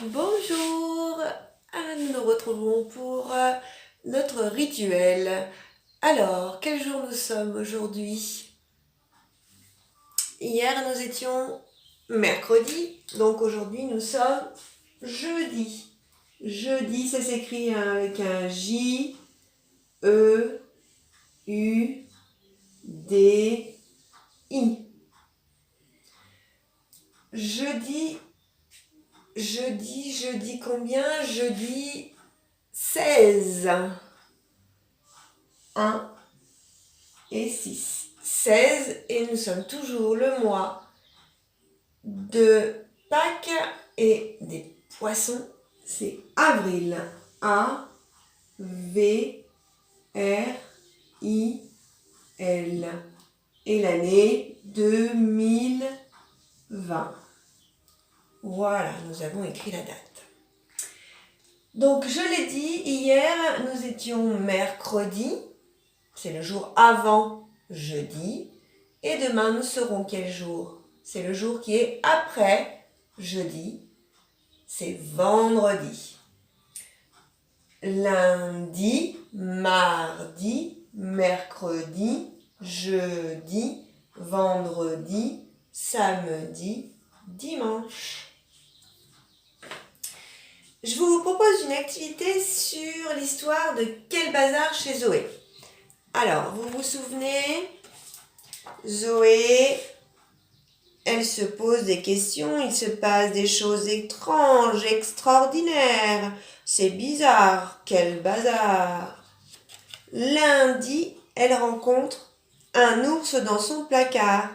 Bonjour, nous nous retrouvons pour notre rituel. Alors, quel jour nous sommes aujourd'hui? Hier, nous étions mercredi, donc aujourd'hui, nous sommes jeudi. Jeudi, ça s'écrit avec un J, E, U, D, I. Jeudi combien? Jeudi 16. 1 et 6. 16 et nous sommes toujours le mois de Pâques et des poissons. C'est avril. A, V, R, I, L. Et l'année 2020. Voilà, nous avons écrit la date. Donc, je l'ai dit, hier, nous étions mercredi. C'est le jour avant jeudi. Et demain, nous serons quel jour? C'est le jour qui est après jeudi. C'est vendredi. Lundi, mardi, mercredi, jeudi, vendredi, samedi, dimanche. Je vous propose une activité sur l'histoire de Quel bazar chez Zoé. Alors, vous vous souvenez, Zoé, elle se pose des questions, il se passe des choses étranges, extraordinaires. C'est bizarre, quel bazar. Lundi, elle rencontre un ours dans son placard.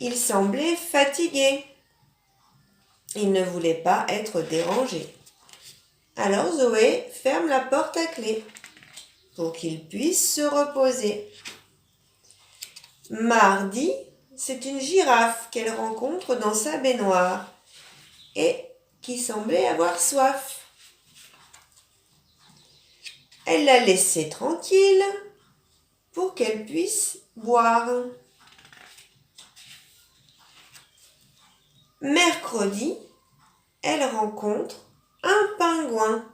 Il semblait fatigué. Il ne voulait pas être dérangé. Alors Zoé ferme la porte à clé pour qu'il puisse se reposer. Mardi, c'est une girafe qu'elle rencontre dans sa baignoire et qui semblait avoir soif. Elle l'a laissée tranquille pour qu'elle puisse boire. Mercredi, elle rencontre un pingouin.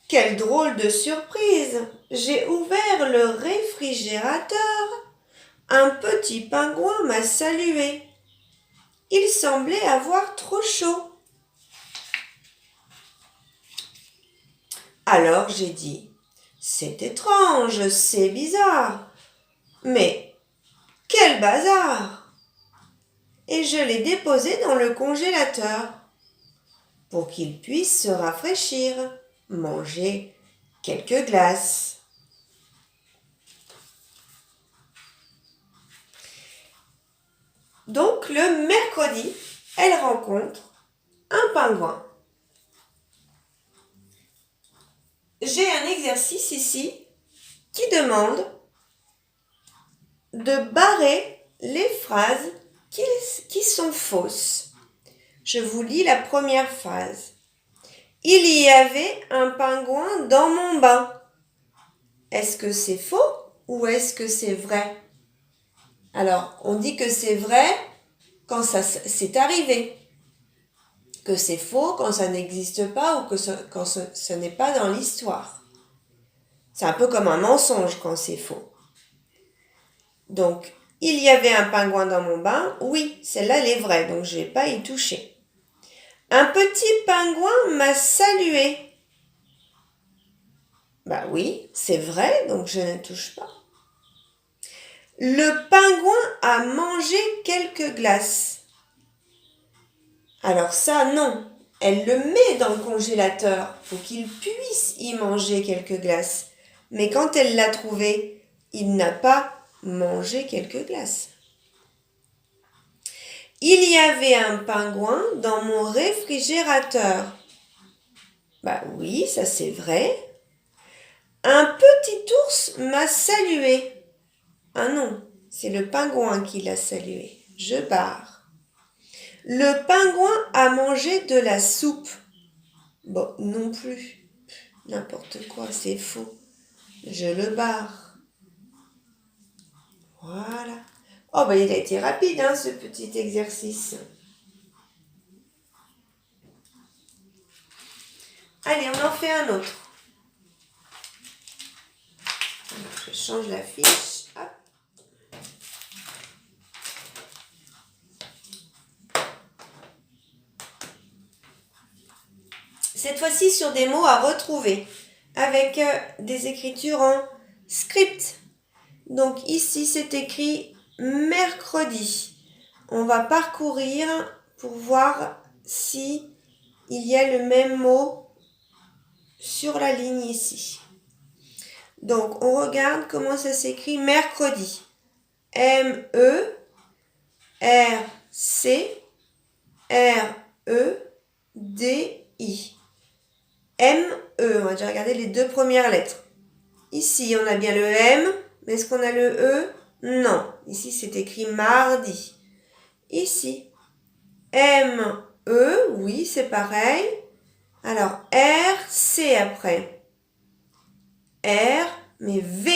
Quelle drôle de surprise! J'ai ouvert le réfrigérateur. Un petit pingouin m'a salué. Il semblait avoir trop chaud. Alors j'ai dit, c'est étrange, c'est bizarre. Mais quel bazar! Et je l'ai déposé dans le congélateur pour qu'il puisse se rafraîchir, manger quelques glaces. Donc le mercredi, elle rencontre un pingouin. J'ai un exercice ici qui demande de barrer les phrases qui sont fausses. Je vous lis la première phrase. Il y avait un pingouin dans mon bain. Est-ce que c'est faux ou est-ce que c'est vrai? Alors, on dit que c'est vrai quand ça c'est arrivé, que c'est faux quand ça n'existe pas ou quand ce n'est pas dans l'histoire. C'est un peu comme un mensonge quand c'est faux. Donc, il y avait un pingouin dans mon bain. Oui, celle-là, elle est vraie, donc je ne vais pas y toucher. Un petit pingouin m'a salué. Bah oui, c'est vrai, donc je ne touche pas. Le pingouin a mangé quelques glaces. Alors ça, non. Elle le met dans le congélateur pour qu'il puisse y manger quelques glaces. Mais quand elle l'a trouvé, il n'a pas mangé quelques glaces. Il y avait un pingouin dans mon réfrigérateur. Bah oui, ça c'est vrai. Un petit ours m'a salué. Ah non, c'est le pingouin qui l'a salué. Je barre. Le pingouin a mangé de la soupe. Bon, non plus. N'importe quoi, c'est faux. Je le barre. Voilà. Oh, ben il a été rapide, hein, ce petit exercice. Allez, on en fait un autre. Je change la fiche. Hop. Cette fois-ci sur des mots à retrouver avec des écritures en script. Donc ici, c'est écrit mercredi. On va parcourir pour voir si il y a le même mot sur la ligne ici. Donc, on regarde comment ça s'écrit mercredi. M-E-R-C-R-E-D-I. M-E, on va déjà regarder les deux premières lettres. Ici, on a bien le M, mais est-ce qu'on a le E? Non. Ici, c'est écrit mardi. Ici, M-E, oui, c'est pareil. Alors, R-C après. R, mais V.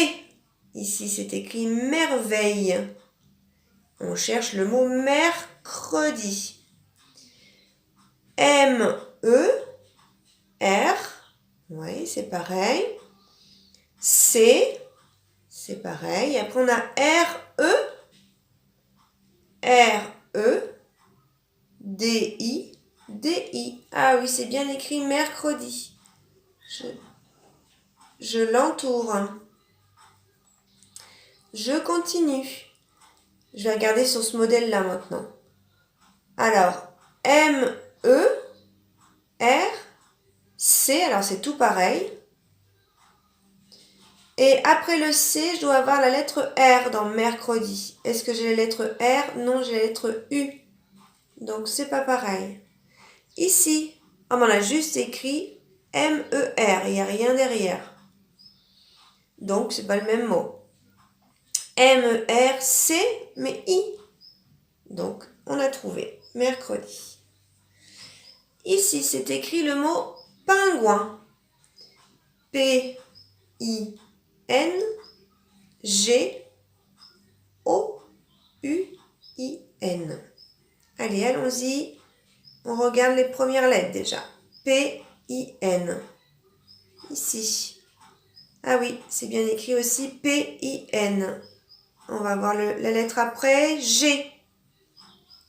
Ici, c'est écrit merveille. On cherche le mot mercredi. M-E, R, oui, c'est pareil. C, c'est pareil. Après, on a R-E, R-E, D-I, D-I. Ah oui, c'est bien écrit mercredi. Je l'entoure. Je continue. Je vais regarder sur ce modèle-là maintenant. Alors, M-E, R, C, alors c'est tout pareil. Et après le C, je dois avoir la lettre R dans mercredi. Est-ce que j'ai la lettre R? Non, j'ai la lettre U. Donc, c'est pas pareil. Ici, on a juste écrit M-E-R. Il n'y a rien derrière. Donc, c'est pas le même mot. M-E-R-C, mais I. Donc, on a trouvé mercredi. Ici, c'est écrit le mot pingouin. P-I-N-G-O-U-I-N. Allez, allons-y. On regarde les premières lettres déjà. P-I-N. Ici. Ah oui, c'est bien écrit aussi P-I-N. On va voir la lettre après. G.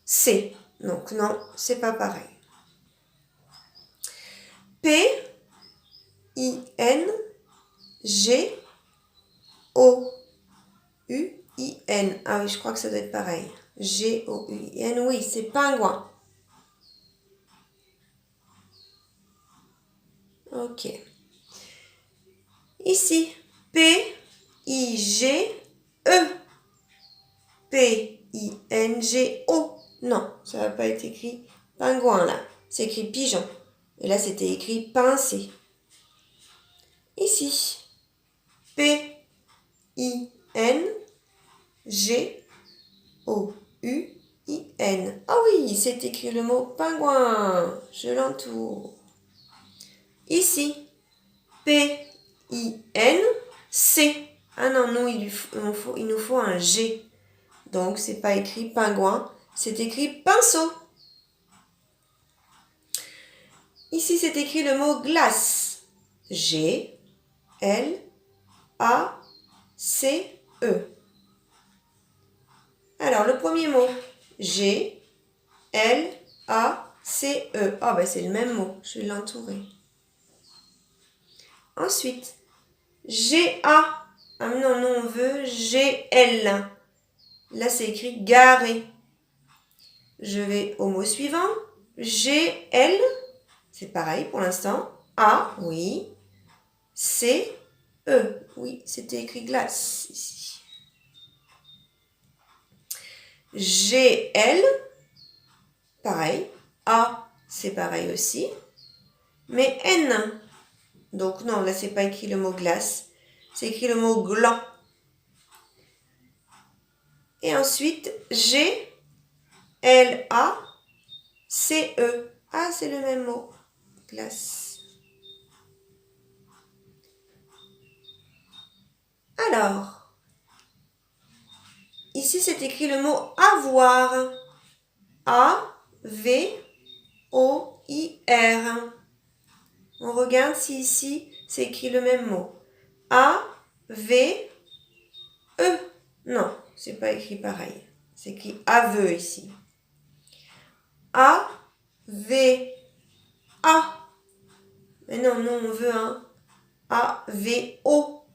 C. Donc non, c'est pas pareil. P-I-N-G-O-U-I-N. Ah oui, je crois que ça doit être pareil. G-O-U-I-N, oui, c'est pingouin. Ok. Ici, P-I-G-E. P-I-N-G-O. Non, ça va pas être écrit pingouin là. C'est écrit pigeon. Et là, c'était écrit pincé. Ici, P-I-N-G-O-U-I-N. Ah oui, c'est écrit le mot pingouin. Je l'entoure. Ici, P-I-N-C. Ah non, nous, il nous faut un G. Donc, c'est pas écrit pingouin, c'est écrit pinceau. Ici, c'est écrit le mot glace. G, L, A, C, E. Alors, le premier mot. G, L, A, C, E. Ah, ben c'est le même mot. Je vais l'entourer. Ensuite, G, A. Ah non, on veut G, L. Là, c'est écrit garé. Je vais au mot suivant. G, L. C'est pareil pour l'instant. A, oui. C, E. Oui, c'était écrit glace ici. G, L. Pareil. A, c'est pareil aussi. Mais N. Donc non, là, c'est pas écrit le mot glace. C'est écrit le mot gland. Et ensuite, G, L, A, C, E. Ah, c'est le même mot. Glace. Alors, ici, c'est écrit le mot avoir. A, V, O, I, R. On regarde. regarde si ici, c'est écrit le même mot. A, V, E. Non, c'est pas écrit pareil. C'est écrit aveu ici. A, V, A. Mais non, non, on veut un A, V, O.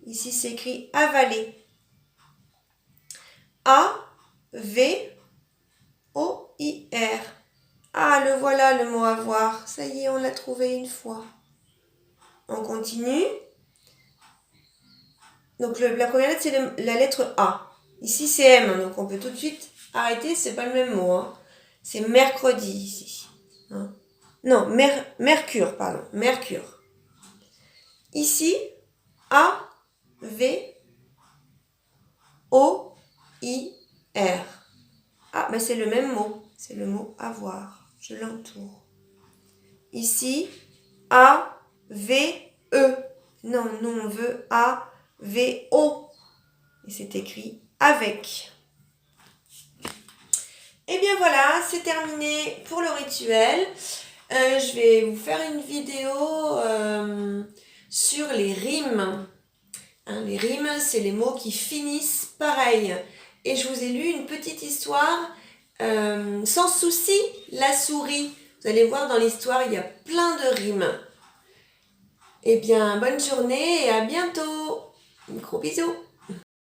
Ici, c'est écrit avaler. A, V, O, I, R. Ah, le voilà, le mot avoir. Ça y est, on l'a trouvé une fois. On continue. Donc, la première lettre, c'est la lettre A. Ici, c'est M, donc on peut tout de suite arrêter, c'est pas le même mot. Hein. C'est mercredi ici. Hein. Non, mercure, pardon. Mercure. Ici, A, V, O, I, R. Ah, ben c'est le même mot. C'est le mot avoir. Je l'entoure. Ici, A, V, E. Non, nous on veut A, V, O. Et c'est écrit avec. Et bien voilà, c'est terminé pour le rituel. Je vais vous faire une vidéo sur les rimes. Hein, les rimes, c'est les mots qui finissent pareil. Et je vous ai lu une petite histoire. Sans souci, la souris. Vous allez voir dans l'histoire, il y a plein de rimes. Eh bien, bonne journée et à bientôt. Gros bisous.